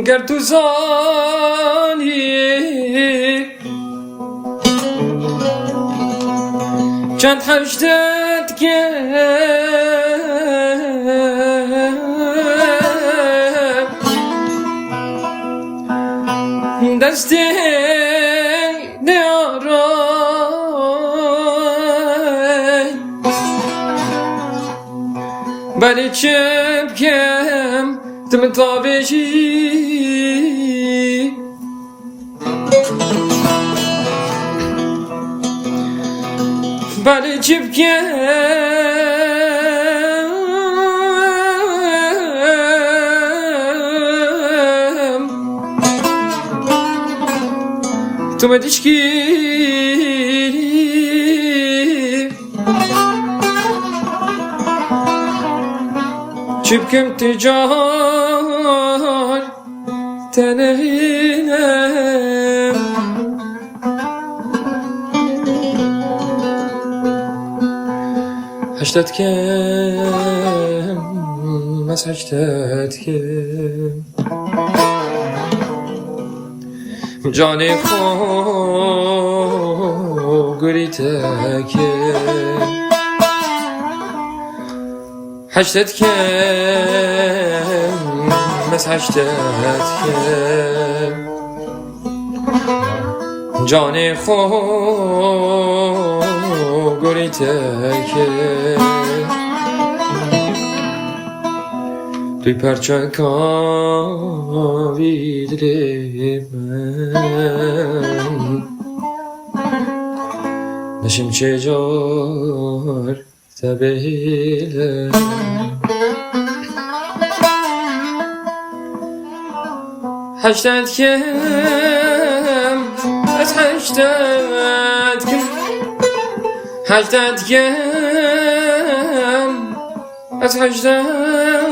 گر تو زانی چند هجدت گم دستی نیارای بلی چپ کم تم تابشی بلی چپ کم تم دشکی چپ کم تجار تنهینم هشتت کم از هشتت کم جان خو گریته کم هشتت کم از هشتت کم جان خو گریته کم توی پرچه کاوی دل من نشیم چجار تبیلم هشتت کم از هشتت کم هشتت کم از هشتت